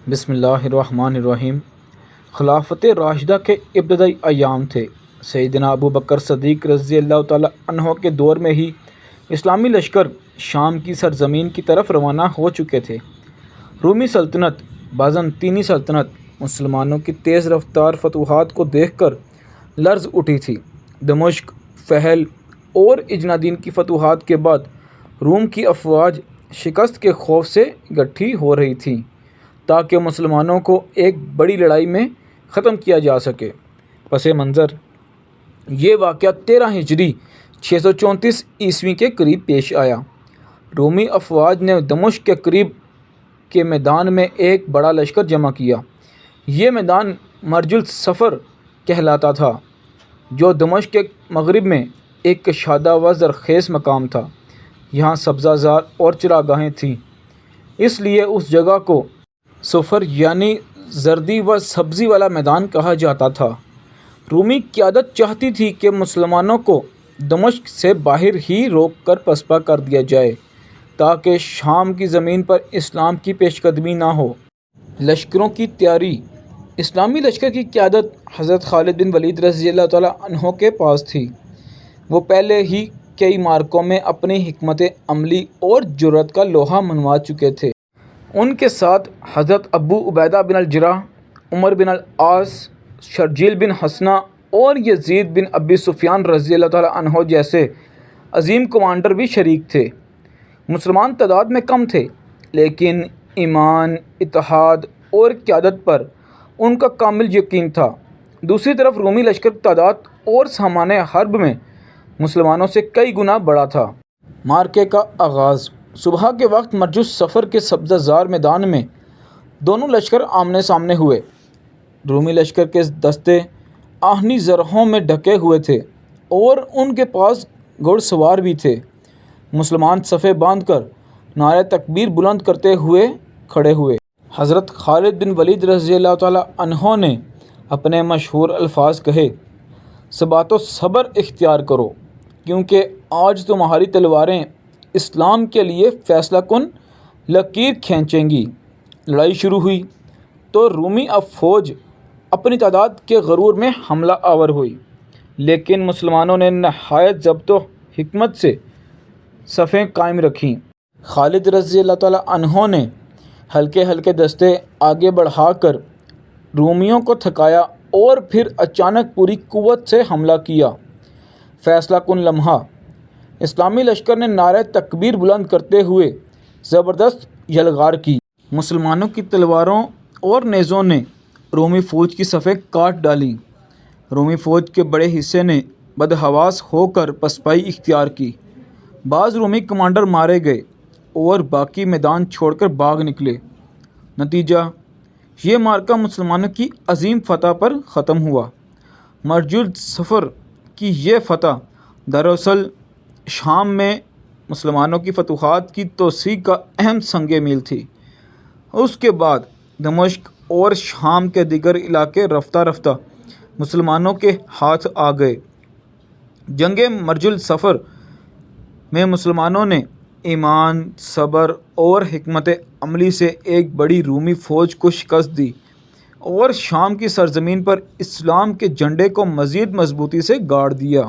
بسم اللہ الرحمن الرحیم۔ خلافت راشدہ کے ابتدائی ایام تھے۔ سیدنا ابو بکر صدیق رضی اللہ تعالیٰ عنہ کے دور میں ہی اسلامی لشکر شام کی سرزمین کی طرف روانہ ہو چکے تھے۔ رومی سلطنت بازنطینی سلطنت مسلمانوں کی تیز رفتار فتوحات کو دیکھ کر لرز اٹھی تھی۔ دمشق، فہل اور اجنادین کی فتوحات کے بعد روم کی افواج شکست کے خوف سے اکٹھی ہو رہی تھیں تاکہ مسلمانوں کو ایک بڑی لڑائی میں ختم کیا جا سکے۔ پس منظر یہ واقعہ 13 ہجری 634 عیسوی کے قریب پیش آیا۔ رومی افواج نے دمشق کے قریب کے میدان میں ایک بڑا لشکر جمع کیا۔ یہ میدان مرج الصفر کہلاتا تھا، جو دمشق کے مغرب میں ایک کشادہ و زرخیز مقام تھا۔ یہاں سبزہ زار اور چراگاہیں تھیں، اس لیے اس جگہ کو صفر یعنی زردی و سبزی والا میدان کہا جاتا تھا۔ رومی قیادت چاہتی تھی کہ مسلمانوں کو دمشق سے باہر ہی روک کر پسپا کر دیا جائے تاکہ شام کی زمین پر اسلام کی پیش قدمی نہ ہو۔ لشکروں کی تیاری۔ اسلامی لشکر کی قیادت حضرت خالد بن ولید رضی اللہ تعالیٰ عنہ کے پاس تھی۔ وہ پہلے ہی کئی معرکوں میں اپنی حکمت عملی اور جرأت کا لوہا منوا چکے تھے۔ ان کے ساتھ حضرت ابو عبیدہ بن الجراح، عمر بن العاص، شرجیل بن حسنہ اور یزید بن ابی سفیان رضی اللہ تعالیٰ عنہ جیسے عظیم کمانڈر بھی شریک تھے۔ مسلمان تعداد میں کم تھے، لیکن ایمان، اتحاد اور قیادت پر ان کا کامل یقین تھا۔ دوسری طرف رومی لشکر تعداد اور سامان حرب میں مسلمانوں سے کئی گنا بڑا تھا۔ معرکے کا آغاز۔ صبح کے وقت مرج الصفر کے سبزہ زار میدان میں دونوں لشکر آمنے سامنے ہوئے۔ رومی لشکر کے دستے آہنی زرہوں میں ڈھکے ہوئے تھے اور ان کے پاس گھڑ سوار بھی تھے۔ مسلمان صفیں باندھ کر نعرہ تکبیر بلند کرتے ہوئے کھڑے ہوئے۔ حضرت خالد بن ولید رضی اللہ تعالیٰ عنہ نے اپنے مشہور الفاظ کہے، ثبات و صبر اختیار کرو، کیونکہ آج تمہاری تلواریں اسلام کے لیے فیصلہ کن لکیر کھینچیں گی۔ لڑائی شروع ہوئی تو رومی فوج اپنی تعداد کے غرور میں حملہ آور ہوئی، لیکن مسلمانوں نے نہایت ضبط و حکمت سے صفیں قائم رکھیں۔ خالد رضی اللہ تعالیٰ عنہ نے ہلکے ہلکے دستے آگے بڑھا کر رومیوں کو تھکایا اور پھر اچانک پوری قوت سے حملہ کیا۔ فیصلہ کن لمحہ۔ اسلامی لشکر نے نعرہ تکبیر بلند کرتے ہوئے زبردست یلغار کی۔ مسلمانوں کی تلواروں اور نیزوں نے رومی فوج کی صفیں کاٹ ڈالیں۔ رومی فوج کے بڑے حصے نے بدحواس ہو کر پسپائی اختیار کی۔ بعض رومی کمانڈر مارے گئے اور باقی میدان چھوڑ کر بھاگ نکلے۔ نتیجہ یہ معرکہ مسلمانوں کی عظیم فتح پر ختم ہوا۔ مرج الصفر کی یہ فتح دراصل شام میں مسلمانوں کی فتوحات کی توسیع کا اہم سنگ میل تھی۔ اس کے بعد دمشق اور شام کے دیگر علاقے رفتہ رفتہ مسلمانوں کے ہاتھ آ گئے۔ جنگ مرج الصفر میں مسلمانوں نے ایمان، صبر اور حکمت عملی سے ایک بڑی رومی فوج کو شکست دی اور شام کی سرزمین پر اسلام کے جھنڈے کو مزید مضبوطی سے گاڑ دیا۔